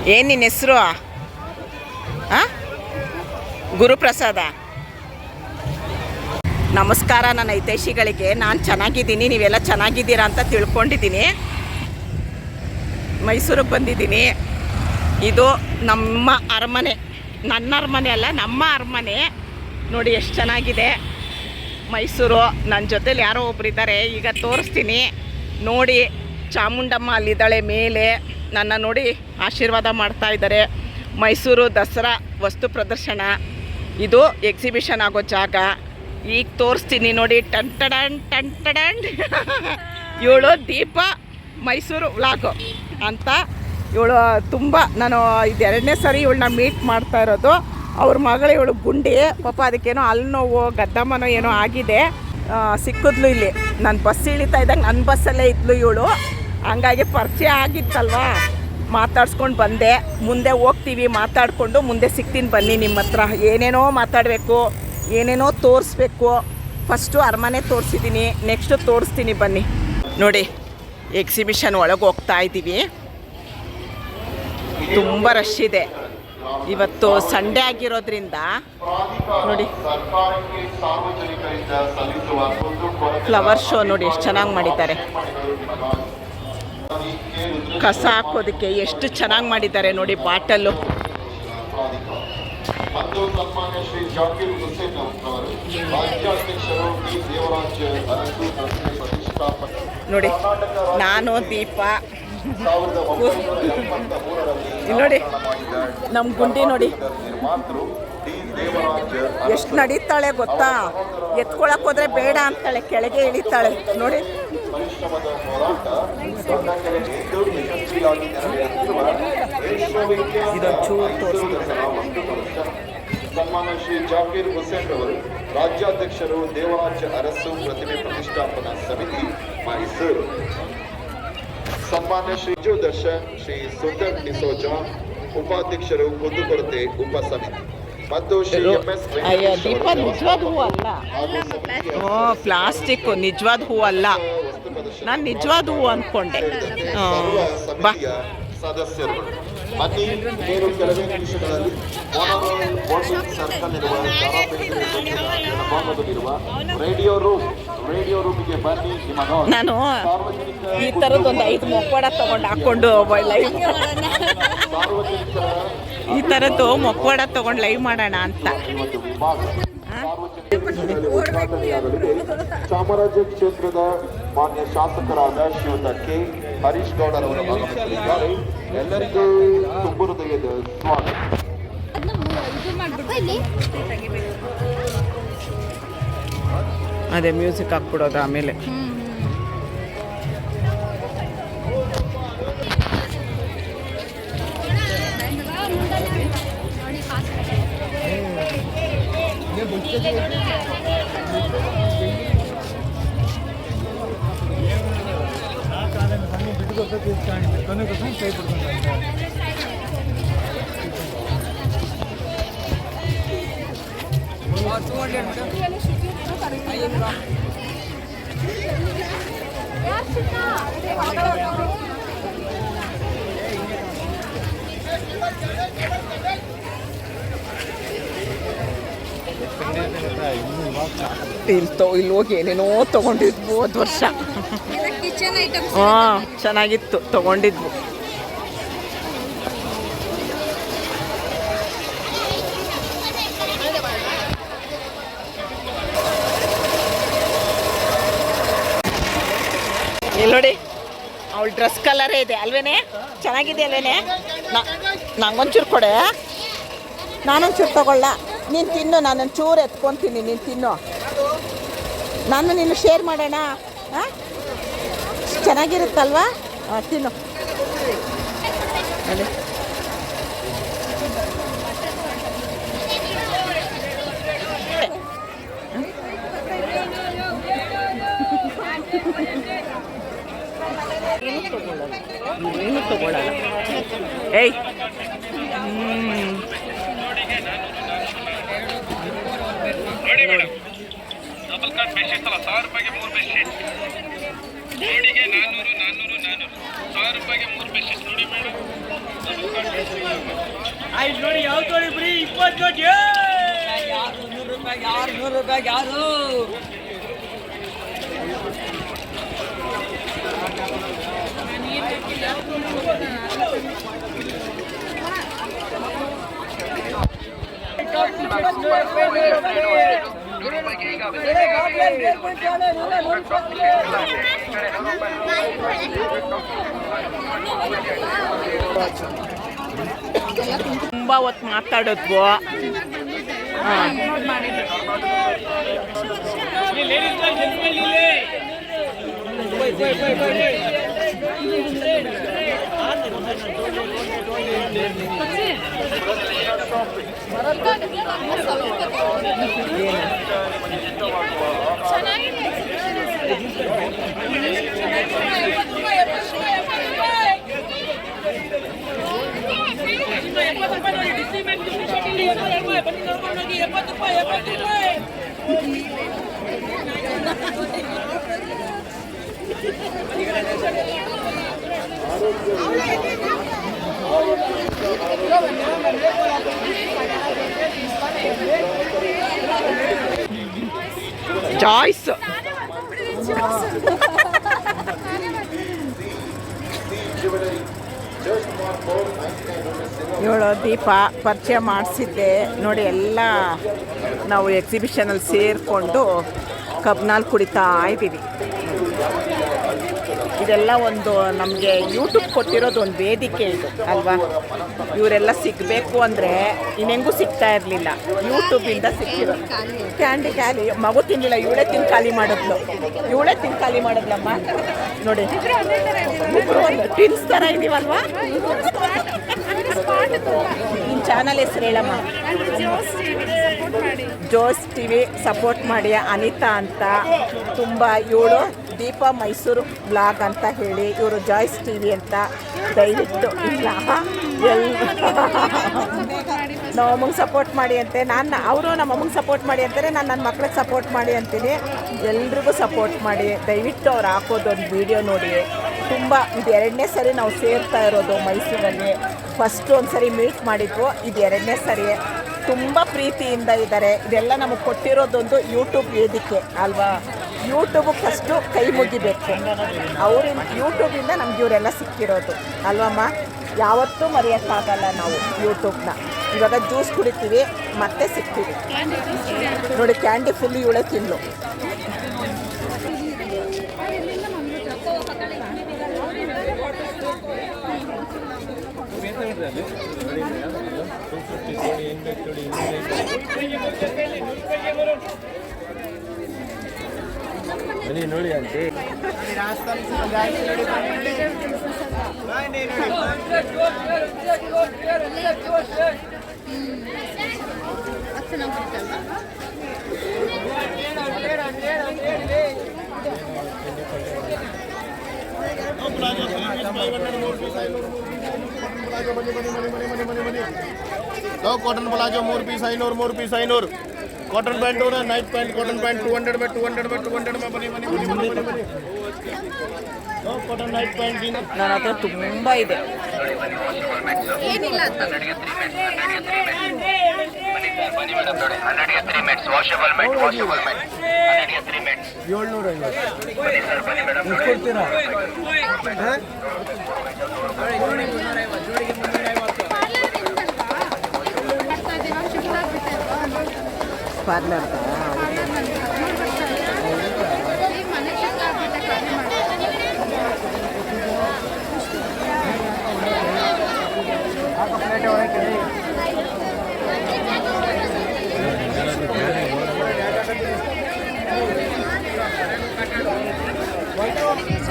ಏನು ನಿನ್ನ ಹೆಸರು? ಹಾಂ, ಗುರುಪ್ರಸಾದ. ನಮಸ್ಕಾರ ನನ್ನ ಹಿತೈಷಿಗಳಿಗೆ. ನಾನು ಚೆನ್ನಾಗಿದ್ದೀನಿ, ನೀವೆಲ್ಲ ಚೆನ್ನಾಗಿದ್ದೀರಾ ಅಂತ ತಿಳ್ಕೊಂಡಿದ್ದೀನಿ. ಮೈಸೂರಿಗೆ ಬಂದಿದ್ದೀನಿ. ಇದು ನಮ್ಮ ಅರಮನೆ, ನನ್ನ ಅರಮನೆ ಅಲ್ಲ, ನಮ್ಮ ಅರಮನೆ. ನೋಡಿ ಎಷ್ಟು ಚೆನ್ನಾಗಿದೆ ಮೈಸೂರು. ನನ್ನ ಜೊತೇಲಿ ಯಾರೋ ಒಬ್ಬರಿದ್ದಾರೆ, ಈಗ ತೋರಿಸ್ತೀನಿ ನೋಡಿ. ಚಾಮುಂಡಮ್ಮ ಅಲ್ಲಿದ್ದಾಳೆ ಮೇಲೆ, ನನ್ನ ನೋಡಿ ಆಶೀರ್ವಾದ ಮಾಡ್ತಾ ಇದ್ದಾರೆ. ಮೈಸೂರು ದಸರಾ ವಸ್ತು ಪ್ರದರ್ಶನ, ಇದು ಎಕ್ಸಿಬಿಷನ್ ಆಗೋ ಜಾಗ. ಈಗ ತೋರಿಸ್ತೀನಿ ನೋಡಿ. ಟಂಟಡನ್ ಟಂಟಡನ್ ಇವಳು ದೀಪ ಮೈಸೂರು ವ್ಲಾಗು ಅಂತ. ಇವಳು ತುಂಬ, ನಾನು ಇದು 2ನೇ ಸರಿ ಇವಳನ್ನ ಮೀಟ್ ಮಾಡ್ತಾ ಇರೋದು. ಅವ್ರ ಮಗಳು ಇವಳು ಗುಂಡಿ, ಪಾಪ ಅದಕ್ಕೇನೋ ಅಲ್ಲಿ ನೋವು ಗದ್ದಮ್ಮನೋ ಏನೋ ಆಗಿದೆ. ಸಿಕ್ಕಿದ್ಲು ಇಲ್ಲಿ, ನಾನು ಬಸ್ ಇಳಿತಾ ಇದ್ದಂಗೆ ನನ್ನ ಬಸ್ಸಲ್ಲೇ ಇದ್ಲು ಇವಳು. ಹಂಗಾಗಿ ಪರಿಚಯ ಆಗಿತ್ತಲ್ವಾ, ಮಾತಾಡ್ಸ್ಕೊಂಡು ಬಂದೆ. ಮುಂದೆ ಹೋಗ್ತೀವಿ, ಮಾತಾಡಿಕೊಂಡು ಮುಂದೆ ಸಿಗ್ತೀನಿ ಬನ್ನಿ. ನಿಮ್ಮ ಹತ್ರ ಏನೇನೋ ಮಾತಾಡಬೇಕು, ಏನೇನೋ ತೋರಿಸ್ಬೇಕು. ಫಸ್ಟು ಅರಮನೆ ತೋರಿಸಿದ್ದೀನಿ, ನೆಕ್ಸ್ಟು ತೋರಿಸ್ತೀನಿ ಬನ್ನಿ. ನೋಡಿ ಎಕ್ಸಿಬಿಷನ್ ಒಳಗೆ ಹೋಗ್ತಾ ಇದ್ದೀವಿ. ತುಂಬ ರಶ್ ಇದೆ ಇವತ್ತು, ಸಂಡೇ ಆಗಿರೋದ್ರಿಂದ. ನೋಡಿ ಫ್ಲವರ್ ಶೋ ನೋಡಿ ಎಷ್ಟು ಚೆನ್ನಾಗಿ ಮಾಡಿದ್ದಾರೆ. ಕಸ ಹಾಕೋದಕ್ಕೆ ಎಷ್ಟು ಚೆನ್ನಾಗಿ ಮಾಡಿದ್ದಾರೆ ನೋಡಿ. ಬಾಟಲು ನೋಡಿ. ನಾನು ದೀಪ ನೋಡಿ, ನಮ್ಮ ಗುಂಡಿ ನೋಡಿ ಎಷ್ಟು ನಡೀತಾಳೆ ಗೊತ್ತಾ. ಎತ್ಕೊಳಕ್ಕೆ ಹೋದ್ರೆ ಬೇಡ ಅಂತಾಳೆ, ಕೆಳಗೆ ಇಳಿತಾಳೆ ನೋಡಿ. ಇದೊಂಚೂರು ತೋರಿಸ್ತಾರೆ. ಸನ್ಮಾನ್ಯ ಶ್ರೀ ಜಾಕೀರ್ ಹುಸೇನ್ ಅವರು, ರಾಜ್ಯಾಧ್ಯಕ್ಷರು, ದೇವರಾಜ ಅರಸು ಪ್ರತಿಮೆ ಪ್ರತಿಷ್ಠಾಪನಾ ಸಮಿತಿ ಮೈಸೂರು. ಸನ್ಮಾನ್ಯ ಶ್ರೀ ಜೋ ದರ್ಶನ್, ಶ್ರೀ ಸುಂದರ್ ಡಿಸೋಜಾ, ಉಪಾಧ್ಯಕ್ಷರು, ಕುಂದುಕೊರತೆ ಉಪ ಸಮಿತಿ. ಮತ್ತು ಶ್ರೀ MS ದೀಪ ನಿಜವಾದ ಹೂ ಅಲ್ಲ, ಪ್ಲಾಸ್ಟಿಕ್ ನಿಜವಾದ ಹೂ ಅಲ್ಲ. ನಾನು ನಿಜವಾದ ಹೂ ಅಂದ್ಕೊಂಡೆ. ಬಾ ಸದಸ್ಯರು ಬನ್ನಿ. ನೀರು ಕೆಲವೇ ನಿಮಿಷಗಳಲ್ಲಿ ಸರ್ಕಲ್ ಇರುವ ರೇಡಿಯೋ ರೂಮಿಗೆ ಬನ್ನಿ. ನಾನು ಈ ಥರದ್ದೊಂದು 5 ಮೊಕ್ವಾಡ ತೊಗೊಂಡು ಹಾಕ್ಕೊಂಡು ಲೈವ್, ಈ ಥರದ್ದು ಮೊಕ್ವಾಡ ತೊಗೊಂಡು ಲೈವ್ ಮಾಡೋಣ ಅಂತ. ಚಾಮರಾಜ ಕ್ಷೇತ್ರದ ಮಾನ್ಯ ಶಾಸಕರಾದ ಶ್ರೀಯುತ ಕೆ ಹರೀಶ್ ಗೌಡರವರು ಆಗಮಿಸಲಿದ್ದಾರೆ. ಎಲ್ಲರಿಗೂ ತುಂಬು ಹೃದಯದ ಸ್ವಾಗತ. ಅದೇ ಮ್ಯೂಸಿಕ್ ಹಾಕ್ಬಿಡೋದು ಆಮೇಲೆ. ಇಲ್ಲಿ ಹೋಗಿ ಏನೇನೋ ತೊಗೊಂಡಿದ್ವು ಹೋದ ವರ್ಷ. ಹಾಂ, ಚೆನ್ನಾಗಿತ್ತು, ತೊಗೊಂಡಿದ್ವು. ಇಲ್ಲಿ ನೋಡಿ, ಅವಳ ಡ್ರೆಸ್ ಕಲರೇ ಇದೆ ಅಲ್ವೇನೆ, ಚೆನ್ನಾಗಿದೆ ಅಲ್ವೇನೆ. ನಂಗೊಂಚೂರು ಕೊಡೆ, ನಾನೊಂಚೂರು ತಗೊಳ್ಳ. ನೀನು ತಿನ್ನು, ನಾನೊಂದು ಚೂರು ಎತ್ಕೊತೀನಿ, ನೀನು ತಿನ್ನು. ನಾನು ನೀನು ಶೇರ್ ಮಾಡೋಣ. ಹಾಂ, ಚೆನ್ನಾಗಿರುತ್ತಲ್ವಾ? ಹಾಂ, ತಿನ್ನು. ಅದೇ ಏನು ತಗೊಳ್ಳಲ್ಲ. ಏಯ್, ನೋಡಿ ಮೇಡಮ್, ಡಬಲ್ ಕಾಟ್ ಬೆಡ್ಶೀಟ್ ಅಲ್ಲ, 1000 ರೂಪಾಯಿಗೆ 3 ಬೆಡ್ಶೀಟ್. ಜೋಡಿಗೆ 400 400 400, 1000 ರೂಪಾಯಿಗೆ 3 ಬೆಡ್ಶೀಟ್ ನೋಡಿ ಮೇಡಮ್. ಆಯ್ತು ನೋಡಿ ಯಾವ ತೋರಿ ಬಿಡಿ 20 ಕೋಟಿ ಯಾರು 100 ರೂಪಾಯಿ ಯಾರು ತುಂಬ ಹೊತ್ತು ಮಾತಾಡಿದ್ವು. ಜಾಯ್ಸ್ ಇವಳು ದೀಪ ಪರಿಚಯ ಮಾಡಿಸಿದ್ದೆ ನೋಡಿ. ಎಲ್ಲ ನಾವು ಎಕ್ಸಿಬಿಷನಲ್ಲಿ ಸೇರಿಕೊಂಡು ಕಬ್ನಾಲ್ ಕುಡಿತಾ ಇದ್ದೀವಿ. ಇದೆಲ್ಲ ಒಂದು ನಮಗೆ ಯೂಟ್ಯೂಬ್ ಕೊಟ್ಟಿರೋದು ಒಂದು ವೇದಿಕೆ ಇದು ಅಲ್ವಾ. ಇವರೆಲ್ಲ ಸಿಗಬೇಕು ಅಂದರೆ ಇನ್ನೆಂಗೂ ಸಿಗ್ತಾ ಇರಲಿಲ್ಲ, ಯೂಟ್ಯೂಬಿಂದ ಸಿಕ್ಕಿರೋದು. ಕ್ಯಾಂಡಿ ಖಾಲಿ ಮಗು ತಿನ್ನಲಿಲ್ಲ, ಇವಳೇ ತಿಂದು ಖಾಲಿ ಮಾಡಿದ್ಲಮ್ಮ ನೋಡಿ. ಟಿನ್ಸ್ ಥರ ಇದೀವಲ್ವಾ. ನಿನ್ನ ಚಾನಲ್ ಹೆಸರು ಹೇಳಮ್ಮ. ಜೋಸ್ ಟಿವಿ ಸಪೋರ್ಟ್ ಮಾಡಿ. ಅನಿತಾ ಅಂತ ತುಂಬ ಇವಳು ದೀಪ ಮೈಸೂರು ಬ್ಲಾಗ್ ಅಂತ ಹೇಳಿ, ಇವರು ಜಾಯ್ಸ್ ಟಿವಿ ಅಂತ. ದಯವಿಟ್ಟು ಇಲ್ಲ ನಮ್ಮಮ್ಮಗೆ ಸಪೋರ್ಟ್ ಮಾಡಿ ಅಂತೆ. ಅವರು ನಮ್ಮಮ್ಮಗೆ ಸಪೋರ್ಟ್ ಮಾಡಿ ಅಂತಾರೆ, ನಾನು ನನ್ನ ಮಕ್ಳಿಗೆ ಸಪೋರ್ಟ್ ಮಾಡಿ ಅಂತೀನಿ. ಎಲ್ರಿಗೂ ಸಪೋರ್ಟ್ ಮಾಡಿ ದಯವಿಟ್ಟು. ಅವ್ರು ಹಾಕೋದೊಂದು ವಿಡಿಯೋ ನೋಡಿ. ತುಂಬ ಇದು 2ನೇ ಸರಿ ನಾವು ಸೇರ್ತಾ ಇರೋದು ಮೈಸೂರಲ್ಲಿ. ಫಸ್ಟು ಒಂದು ಸರಿ ಮೀಟ್ ಮಾಡಿದ್ವು, ಇದು 2ನೇ ಸರಿ. ತುಂಬ ಪ್ರೀತಿಯಿಂದ ಇದ್ದಾರೆ. ಇದೆಲ್ಲ ನಮಗೆ ಕೊಟ್ಟಿರೋದೊಂದು ಯೂಟ್ಯೂಬ್ ವೇದಿಕೆ ಅಲ್ವಾ. ಯೂಟ್ಯೂಬಿಗೆ ಫಸ್ಟು ಕೈ ಮುಗಿಬೇಕು. ಅವರಿಂದ ಯೂಟ್ಯೂಬಿಂದ ನಮ್ಗೆ ಇವರೆಲ್ಲ ಸಿಕ್ಕಿರೋದು ಅಲ್ವಮ್ಮ. ಯಾವತ್ತೂ ಮರೆಯೋಕ್ಕಾಗಲ್ಲ ನಾವು ಯೂಟ್ಯೂಬ್ನ. ಇವಾಗ ಜ್ಯೂಸ್ ಕುಡಿತೀವಿ, ಮತ್ತೆ ಸಿಗ್ತೀವಿ ನೋಡಿ. ಕ್ಯಾಂಡಿ ಫುಲ್ ಇವಳೇ ತಿನ್ಲು. ನೋಡಿ ಅಂತೆ cotton palazzo 3 piece 500 cotton pant night pant cotton pant 200 में 200 में बनी ಕಾಟನ್ ನೈಟ್ ಪ್ಯಾಂಟ್. ನನ್ನ ಹತ್ರ ತುಂಬ ಇದೆ. ಏನಿಲ್ಲ ಬನ್ನಿ ಮೇಡಮ್ ನೋಡಿ 103 ಮೆಟ್ಸ್ ವಾಷಬಲ್ ಮೆಟ್ 103 ಮೆಟ್ಸ್ 750 ಬನ್ನಿ ಸರ್ ಬನ್ನಿ ಮೇಡಮ್ ಕೊಡ್ತೀರಾ? ಪಾರ್ಲರ್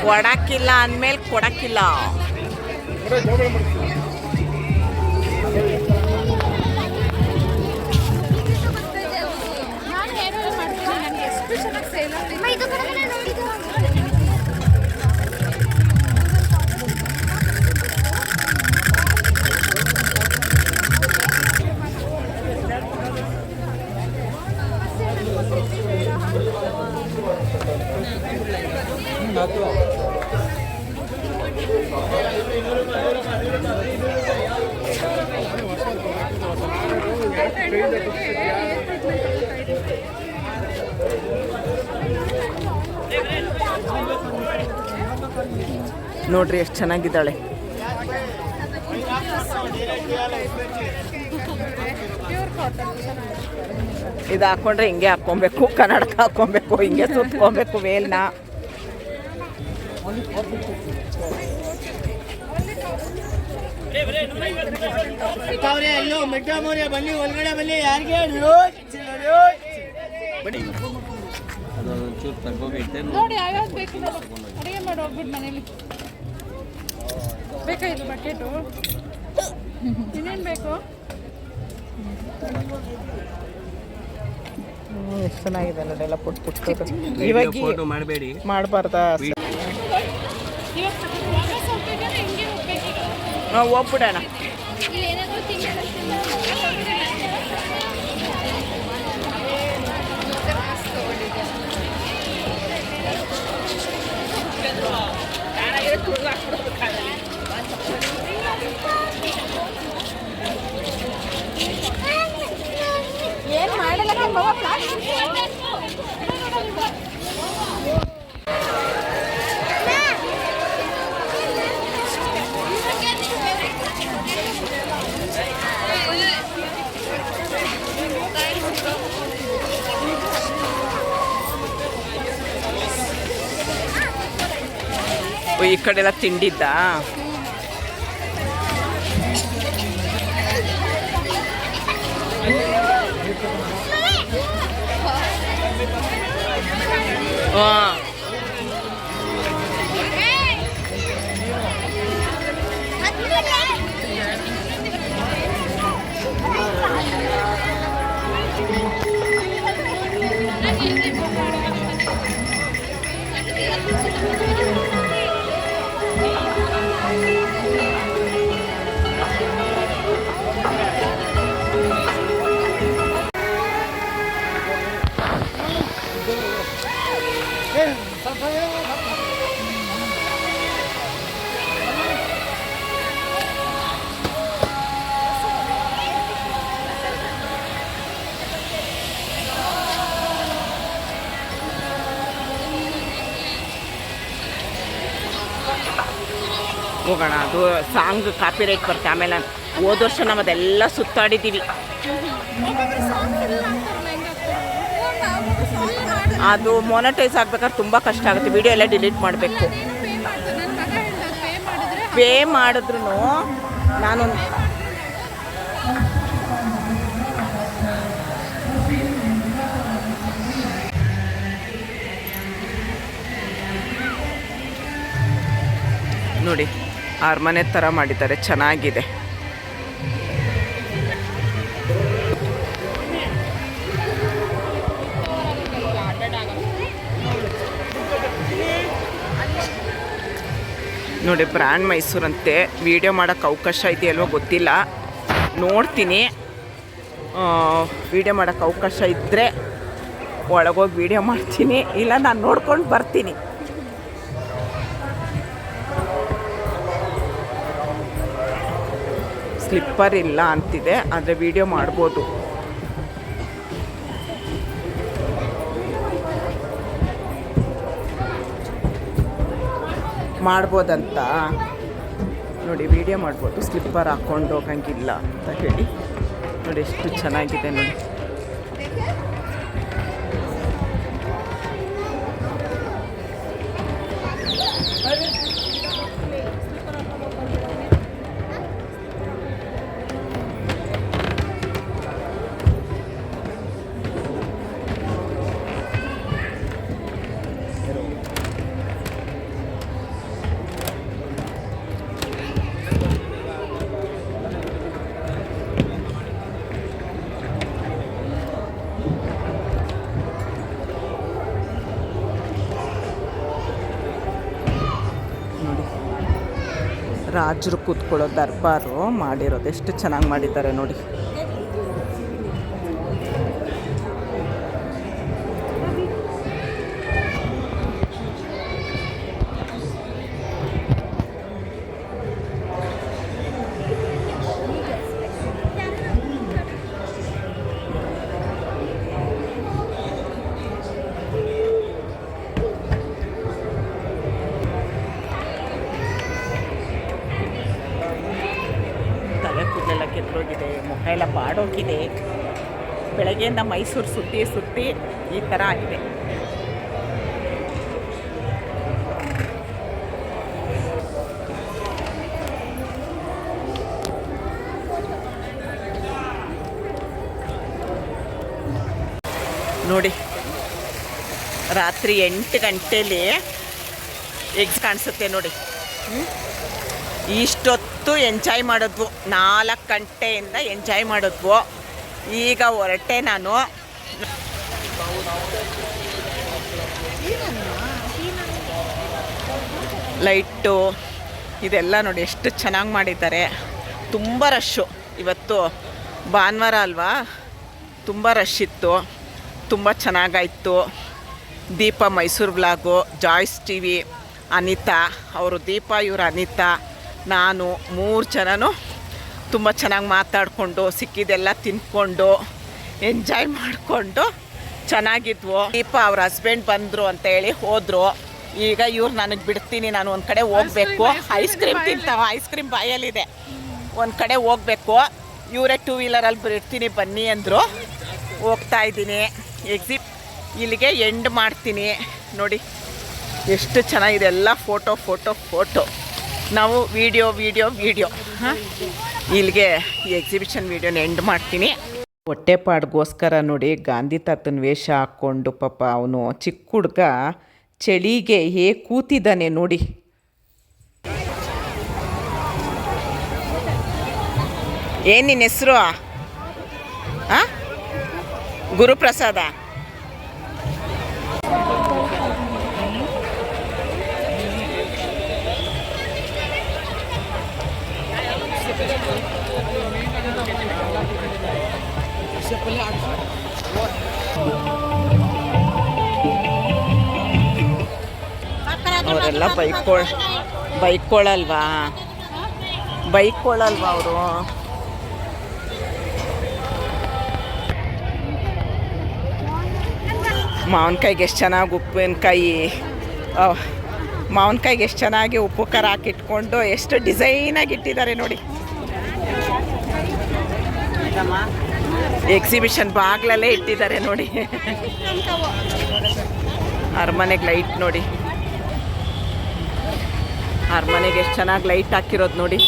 ಕೊಡಕ್ಕಿಲ್ಲ ಅಂದಮೇಲೆ ಕೊಡಕ್ಕಿಲ್ಲ. ನಾನು ಏನಾದ್ರು ಮಾಡ್ತೀನಿ, ನನಗೆ ಎಷ್ಟು ಚೆನ್ನಾಗಿ ಸೇಲ್ ಆಗ್ತಿದೆ. ನೋಡ್ರಿ ಎಷ್ಟು ಚೆನ್ನಾಗಿದ್ದಾಳೆ. ಪ್ಯೂರ್ ಕಾಟನ್ ಇದು ಹಾಕ್ಕೊಂಡ್ರೆ ಹಿಂಗೆ ಹಾಕ್ಕೊಬೇಕು, ಕನ್ನಡಕ ಹಾಕ್ಕೊಬೇಕು, ಹಿಂಗೆ ಸುತ್ಕೊಬೇಕು ವೇಲ್ನ. ಅಯ್ಯೋ ಮೆಟ್ಟ ಮೋರ್ಯ ಬನ್ನಿ, ಒಳಗಡೆ ಬನ್ನಿ. ಯಾರಿಗೆ ನೋಡಿ ಯಾವ್ಯಾವ್ದು ಬೇಕು ಅಡುಗೆ ಮಾಡಿ ಹೋಗ್ಬಿಟ್ಟು ಮನೇಲಿ. ಬೇಕಾ ಇದು ಬಕೆಟು? ಇನ್ನೇನು ಬೇಕು? ಎಷ್ಟು ಚೆನ್ನಾಗಿದೆ ನೋಡಿ ಎಲ್ಲ ಪುಟ್ ಪುಟ್ಟು. ಇವಾಗ ಮಾಡಬೇಡಿ, ಮಾಡಬಾರ್ದಾ? ಇವಾಗ ಸ್ವಲ್ಪ ಜನ ಹಿಂಗೆ ಹೋಗ್ಬೇಕೀಗ. ಹೋಗ್ಬಿಡೋಣ. ಏನಾದರೂ ಏನು ಮಾಡಲ್ಲ ಈ ಕಡೆ ಎಲ್ಲ ತಿಂಡಿದ್ದ. ಹಾಂ ಹೋಗೋಣ. ಅದು ಸಾಂಗ್ ಕಾಪಿ ರೈಟ್ ಬರುತ್ತೆ. ಆಮೇಲೆ ಹೋದ ವರ್ಷ ನಾವು ಅದೆಲ್ಲ ಸುತ್ತಾಡಿದ್ದೀವಿ. ಅದು ಮೊನಟೈಸ್ ಆಗ್ಬೇಕಾದ್ರೆ ತುಂಬ ಕಷ್ಟ ಆಗುತ್ತೆ. ವಿಡಿಯೋ ಎಲ್ಲ ಡಿಲೀಟ್ ಮಾಡಬೇಕು. ಪೇ ಮಾಡಿದ್ರು ನಾನು ನೋಡಿ ಅರಮನೆ ಥರ ಮಾಡಿದ್ದಾರೆ, ಚೆನ್ನಾಗಿದೆ. ನೋಡಿ ಬ್ರ್ಯಾಂಡ್ ಮೈಸೂರಂತೆ. ವಿಡಿಯೋ ಮಾಡೋಕ್ಕೆ ಅವಕಾಶ ಇದೆಯಲ್ವೋ ಗೊತ್ತಿಲ್ಲ, ನೋಡ್ತೀನಿ. ವಿಡಿಯೋ ಮಾಡೋಕ್ಕೆ ಅವಕಾಶ ಇದ್ದರೆ ಒಳಗೋಗಿ ವಿಡಿಯೋ ಮಾಡ್ತೀನಿ, ಇಲ್ಲ ನಾನು ನೋಡ್ಕೊಂಡು ಬರ್ತೀನಿ. ಸ್ಲಿಪ್ಪರ್ ಇಲ್ಲ ಅಂತಿದೆ, ಆದರೆ ವಿಡಿಯೋ ಮಾಡ್ಬೋದು. ಮಾಡ್ಬೋದಂತ ನೋಡಿ, ವಿಡಿಯೋ ಮಾಡ್ಬೋದು. ಸ್ಲಿಪ್ಪರ್ ಹಾಕ್ಕೊಂಡು ಹೋಗಂಗಿಲ್ಲ ಅಂತ ಹೇಳಿ ನೋಡಿ ಎಷ್ಟು ಚೆನ್ನಾಗಿದೆ ನೋಡಿ. ರಾಜರು ಕೂತ್ಕೊಳ್ಳೋ ದರ್ಬಾರು ಮಾಡಿರೋದು ಎಷ್ಟು ಚೆನ್ನಾಗಿ ಮಾಡಿದ್ದಾರೆ ನೋಡಿ. ಕೆತ್ತೋಗಿದೆ, ಮುಖ ಎಲ್ಲ ಬಾಡೋಗಿದೆ. ಬೆಳಗ್ಗೆಯಿಂದ ಮೈಸೂರು ಸುತ್ತಿ ಈ ಥರ ಆಗಿದೆ. ನೋಡಿ, ರಾತ್ರಿ 8 ಗಂಟೆಲಿ ಎಗ್ಸ್ ಕಾಣಿಸುತ್ತೆ ನೋಡಿ. ಇಷ್ಟೊತ್ತು ಎಂಜಾಯ್ ಮಾಡಿದ್ವು, 4 ಗಂಟೆಯಿಂದ ಎಂಜಾಯ್ ಮಾಡಿದ್ವು. ಈಗ ಹೊರಟೆ ನಾನು. ಲೈಟು ಇದೆಲ್ಲ ನೋಡಿ ಎಷ್ಟು ಚೆನ್ನಾಗಿ ಮಾಡಿದ್ದಾರೆ. ತುಂಬ ರಶ್ಶು, ಇವತ್ತು ಭಾನುವಾರ ಅಲ್ವಾ, ತುಂಬ ರಶ್ ಇತ್ತು. ತುಂಬ ಚೆನ್ನಾಗಾಯಿತು. Deepa Mysuru vlog, Joyce TV, Anita ಅವರು, ದೀಪ ಇವರು ಅನಿತಾ, ನಾನು 3 ಜನನೂ ತುಂಬ ಚೆನ್ನಾಗಿ ಮಾತಾಡಿಕೊಂಡು ಸಿಕ್ಕಿದ್ದೆಲ್ಲ ತಿನ್ಕೊಂಡು ಎಂಜಾಯ್ ಮಾಡಿಕೊಂಡು ಚೆನ್ನಾಗಿದ್ವು. ದೀಪ ಅವ್ರ ಹಸ್ಬೆಂಡ್ ಬಂದರು ಅಂತ ಹೇಳಿ ಹೋದರು. ಈಗ ಇವ್ರು ನನಗೆ ಬಿಡ್ತೀನಿ, ನಾನು ಒಂದು ಕಡೆ ಹೋಗಬೇಕು. ಐಸ್ ಕ್ರೀಮ್ ತಿಂತಾವ, ಐಸ್ ಕ್ರೀಮ್ ಬಾಯಲ್ಲಿದೆ, ಒಂದು ಕಡೆ ಹೋಗಬೇಕು. ಇವರೇ 2 ವೀಲರಲ್ಲಿ ಬಿಡ್ತೀನಿ ಬನ್ನಿ ಅಂದರು. ಹೋಗ್ತಾ ಇದ್ದೀನಿ. ಇಲ್ಲಿಗೆ ಎಂಡ್ ಮಾಡ್ತೀನಿ. ನೋಡಿ ಎಷ್ಟು ಚೆನ್ನಾಗಿದೆ, ಎಲ್ಲ ಫೋಟೋ. ನಾವು ವಿಡಿಯೋ ಹಾಂ, ಇಲ್ಲಿಗೆ ಈ ಎಕ್ಸಿಬಿಷನ್ ವಿಡಿಯೋನ ಎಂಡ್ ಮಾಡ್ತೀನಿ. ಹೊಟ್ಟೆಪಾಡ್ಗೋಸ್ಕರ ನೋಡಿ ಗಾಂಧಿ ತಾತನ ವೇಷ ಹಾಕ್ಕೊಂಡು ಪಾಪ ಅವನು ಚಿಕ್ಕ ಹುಡುಗ ಚಳಿಗೆ ಹೇಗೆ ಕೂತಿದ್ದಾನೆ ನೋಡಿ. ಏನು ನಿನ್ನ ಹೆಸರು? ಹಾಂ, ಗುರುಪ್ರಸಾದ. ಅವರೆಲ್ಲ ಬೈಕ್ಕೊಳ್ಳಲ್ವಾ ಅವರು. ಮಾವಿನಕಾಯಿಗೆ ಎಷ್ಟು ಚೆನ್ನಾಗಿ ಮಾವಿನಕಾಯಿಗೆ ಎಷ್ಟು ಚೆನ್ನಾಗಿ ಉಪ್ಪು ಖಾರ ಹಾಕಿಟ್ಕೊಂಡು ಎಷ್ಟು ಡಿಸೈನಾಗಿ ಇಟ್ಟಿದ್ದಾರೆ ನೋಡಿ. ಎಕ್ಸಿಬಿಷನ್ ಬಾಗ್ಲಲ್ಲೇ ಇಟ್ಟಿದ್ದಾರೆ ನೋಡಿ. ಅರಮನೆಗೆ ಲೈಟ್ ನೋಡಿ, ಅರಮನೆಗೆ ಎಷ್ಟು ಚೆನ್ನಾಗಿ ಲೈಟ್ ಹಾಕಿರೋದು ನೋಡಿ.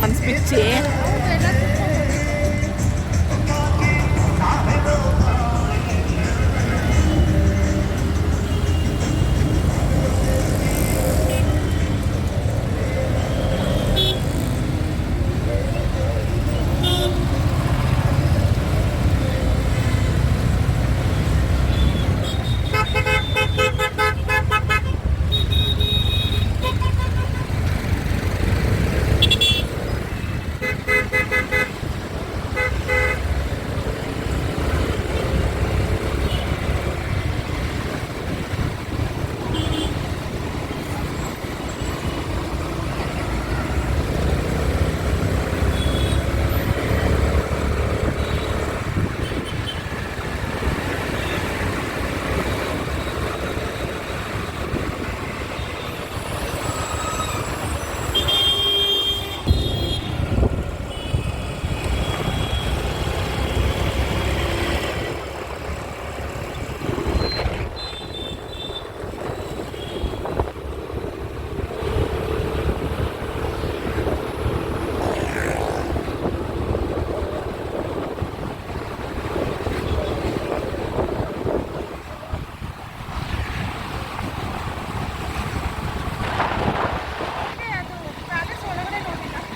ಅನ್ಸ್ಬಿಚ್ಚಿ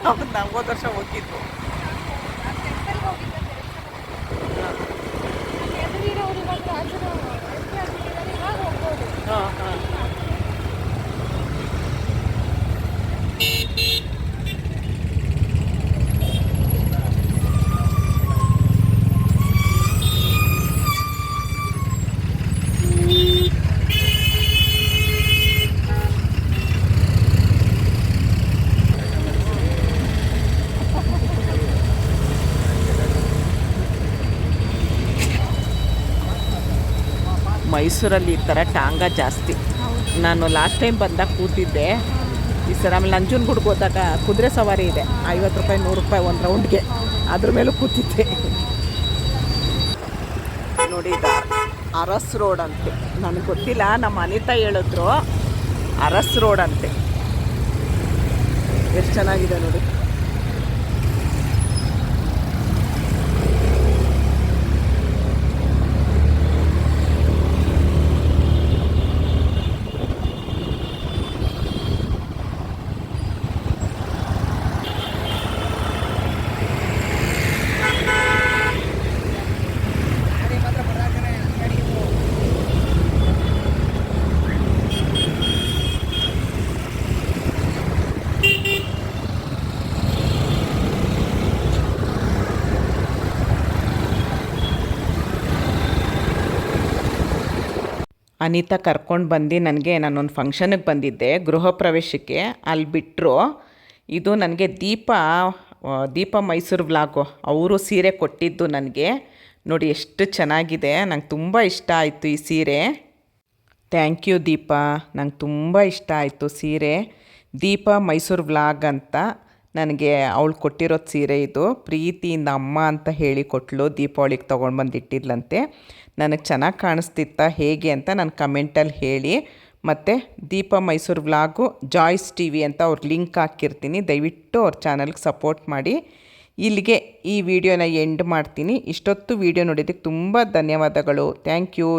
ಹೌದು ನಾವು ಹೋದ ವರ್ಷ ಹೋಗಿದ್ದು. ಹಾಂ ಹಾಂ ಮೈಸೂರಲ್ಲಿ ಈ ಥರ ಟಾಂಗ ಜಾಸ್ತಿ. ನಾನು ಲಾಸ್ಟ್ ಟೈಮ್ ಬಂದಾಗ ಕೂತಿದ್ದೆ. ಈ ಸಲ ಆಮೇಲೆ ನಂಜನಗೂಡ್ಗೆ ಹೋದಾಗ ಕುದುರೆ ಸವಾರಿ ಇದೆ, 50 ರೂಪಾಯಿ 100 ರೂಪಾಯಿ ಒಂದು ರೌಂಡ್ಗೆ, ಅದ್ರ ಮೇಲೂ ಕೂತಿದ್ದೆ. ನೋಡಿ ಇದು ಅರಸ್ ರೋಡ್ ಅಂತೆ, ನನಗೆ ಗೊತ್ತಿಲ್ಲ, ನಮ್ಮ ಅನಿತಾ ಹೇಳಿದ್ರು ಅರಸ್ ರೋಡ್ ಅಂತೆ. ಎಷ್ಟು ಚೆನ್ನಾಗಿದೆ ನೋಡಿ. ಅನಿತಾ ಕರ್ಕೊಂಡು ಬಂದು ನನಗೆ, ನಾನೊಂದು ಫಂಕ್ಷನಿಗೆ ಬಂದಿದ್ದೆ, ಗೃಹ ಪ್ರವೇಶಕ್ಕೆ. ಅಲ್ಲಿ ಬಿಟ್ಟರು. ಇದು ನನಗೆ ದೀಪ ಮೈಸೂರು ವ್ಲಾಗು ಅವರು ಸೀರೆ ಕೊಟ್ಟಿದ್ದು ನನಗೆ. ನೋಡಿ ಎಷ್ಟು ಚೆನ್ನಾಗಿದೆ, ನಂಗೆ ತುಂಬ ಇಷ್ಟ ಆಯಿತು ಈ ಸೀರೆ. ಥ್ಯಾಂಕ್ ಯು ದೀಪ, ನಂಗೆ ತುಂಬ ಇಷ್ಟ ಆಯಿತು ಸೀರೆ. ದೀಪ ಮೈಸೂರು ವ್ಲಾಗ್ ಅಂತ ನನಗೆ ಅವಳು ಕೊಟ್ಟಿರೋದು ಸೀರೆ ಇದು. ಪ್ರೀತಿಯಿಂದ ಅಮ್ಮ ಅಂತ ಹೇಳಿ ಕೊಟ್ಟಳು, ದೀಪಾವಳಿಗೆ ತೊಗೊಂಡು ಬಂದಿಟ್ಟಿದ್ಲಂತೆ. ನನಗೆ ಚೆನ್ನಾಗಿ ಕಾಣಿಸ್ತಿತ್ತ ಹೇಗೆ ಅಂತ ನಾನು ಕಮೆಂಟಲ್ಲಿ ಹೇಳಿ. ಮತ್ತು ದೀಪ ಮೈಸೂರು ವ್ಲಾಗು ಜಾಯ್ಸ್ ಟಿವಿ ಅಂತ ಅವ್ರ ಲಿಂಕ್ ಹಾಕಿರ್ತೀನಿ, ದಯವಿಟ್ಟು ಅವ್ರ ಚಾನಲ್ಗೆ ಸಪೋರ್ಟ್ ಮಾಡಿ. ಇಲ್ಲಿಗೆ ಈ ವಿಡಿಯೋನ ಎಂಡ್ ಮಾಡ್ತೀನಿ. ಇಷ್ಟೊತ್ತು ವಿಡಿಯೋ ನೋಡಿದ್ದಕ್ಕೆ ತುಂಬ ಧನ್ಯವಾದಗಳು. Thank you.